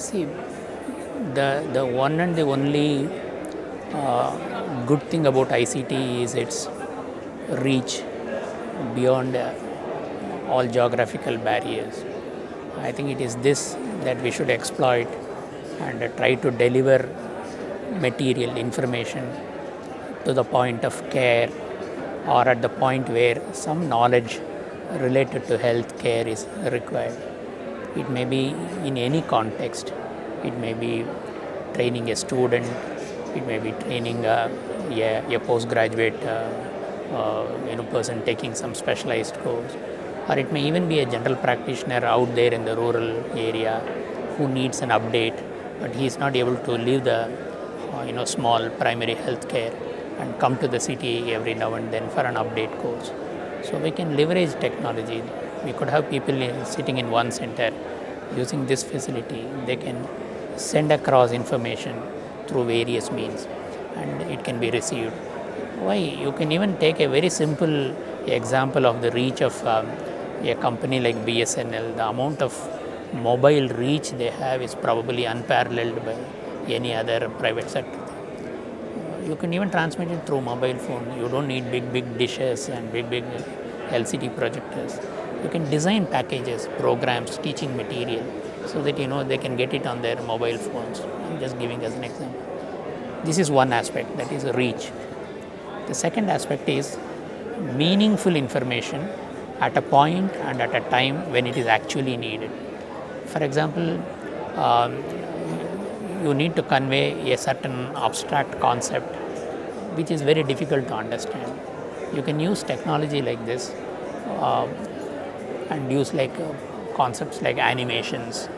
See, the one and the only good thing about ICT is its reach beyond all geographical barriers. I think it is this that we should exploit and try to deliver material information to the point of care or at the point where some knowledge related to health care is required. It may be in any context. It may be training a student, it may be training a postgraduate person taking some specialized course, or it may even be a general practitioner out there in the rural area who needs an update, but he is not able to leave the small primary health care and come to the city every now and then for an update course. So we can leverage technology. We could have people sitting in one center using this facility. They can send across information through various means and it can be received. Why? You can even take a very simple example of the reach of a company like BSNL. The amount of mobile reach they have is probably unparalleled by any other private sector. You can even transmit it through mobile phone. You don't need big dishes and big LCD projectors. You can design packages, programs, teaching material so that they can get it on their mobile phones. I'm just giving as an example. This is one aspect, that is reach. The second aspect is meaningful information at a point and at a time when it is actually needed. For example, you need to convey a certain abstract concept which is very difficult to understand. You can use technology like this and use concepts like animations,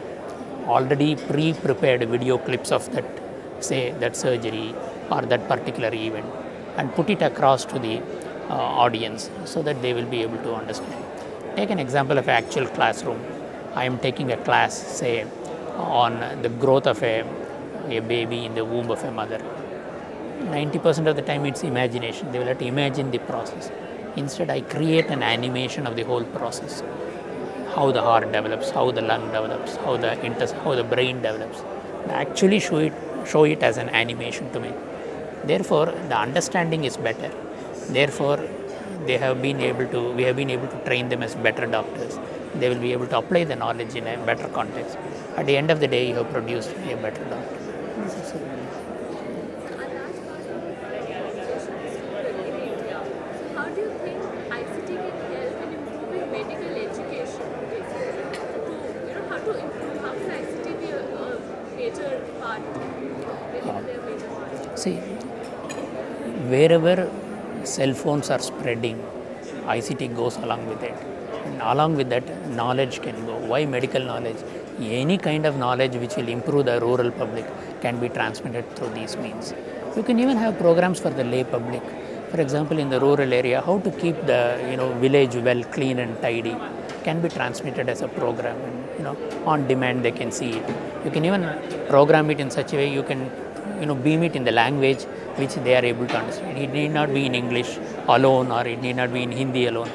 already pre-prepared video clips of that surgery or that particular event, and put it across to the audience so that they will be able to understand. Take an example of an actual classroom. I am taking a class, say, on the growth of a baby in the womb of a mother. 90% of the time it's imagination. They will have to imagine the process. Instead, I create an animation of the whole process. How the heart develops, how the lung develops, how the brain develops. I actually show it as an animation to me. Therefore, the understanding is better. Therefore, we have been able to train them as better doctors. They will be able to apply the knowledge in a better context. At the end of the day, you have produced a better doctor. How do you think ICT can help in improving medical education? How to improve? How can ICT be a major part? See, wherever cell phones are spreading, ICT goes along with it. And along with that, knowledge can go. Why medical knowledge? Any kind of knowledge which will improve the rural public can be transmitted through these means. You can even have programs for the lay public. For example, in the rural area, how to keep the village well clean and tidy can be transmitted as a program. And, on demand they can see it. You can even program it in such a way you can beam it in the language which they are able to understand. It need not be in English alone or it need not be in Hindi alone.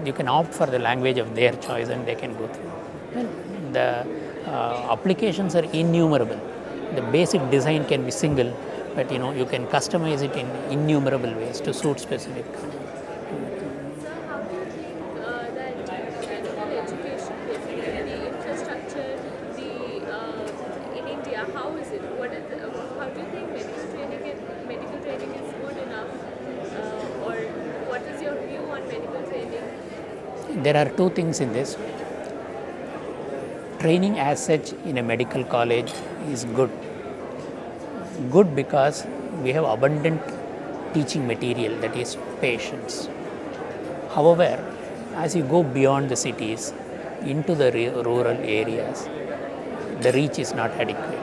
You can opt for the language of their choice and they can go through. Well, the applications are innumerable. The basic design can be single, but you can customize it in innumerable ways to suit specific. Sir, how do you think that medical education, basically the infrastructure, in India, how is it? How do you think medical training is good enough, or what is your view on medical training? There are two things in this. Training as such in a medical college is good. Good because we have abundant teaching material, that is patience. However, as you go beyond the cities into the rural areas, the reach is not adequate.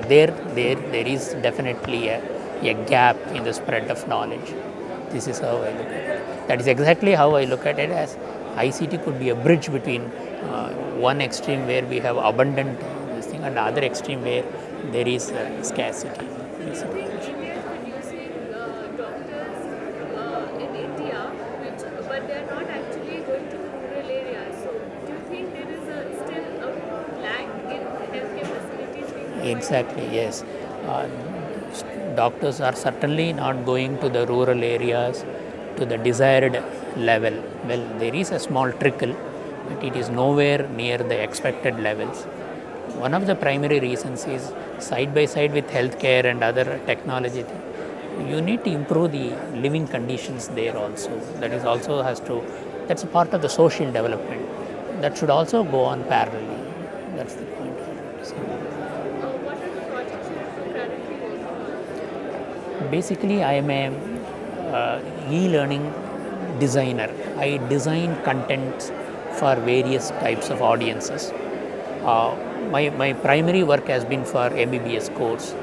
There is definitely a gap in the spread of knowledge. This is how I look at it. That is exactly how I look at it, as ICT could be a bridge between one extreme where we have abundant this thing and the other extreme where there is scarcity. Do you think India is producing doctors in India, but they are not actually going to rural areas? So, do you think there is still a lag in healthcare facilities? Exactly, yes. Uh, Doctors are certainly not going to the rural areas to the desired level. Well, there is a small trickle, but it is nowhere near the expected levels. One of the primary reasons is side by side with healthcare and other technology, you need to improve the living conditions there also. That is also has to, that's a part of the social development. That should also go on parallelly. That's the point. What are the projects you're currently working on? Basically, I am a e-learning designer. I design content for various types of audiences. My primary work has been for MBBS course.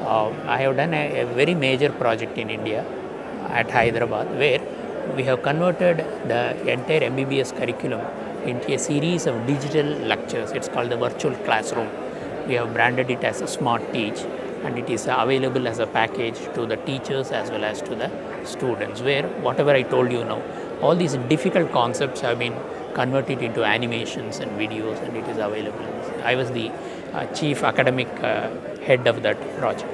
I have done a very major project in India at Hyderabad where we have converted the entire MBBS curriculum into a series of digital lectures. It's called the virtual classroom. We have branded it as a Smart Teach, and it is available as a package to the teachers as well as to the students, where whatever I told you now, all these difficult concepts have been converted into animations and videos, and it is available. I was the chief academic head of that project.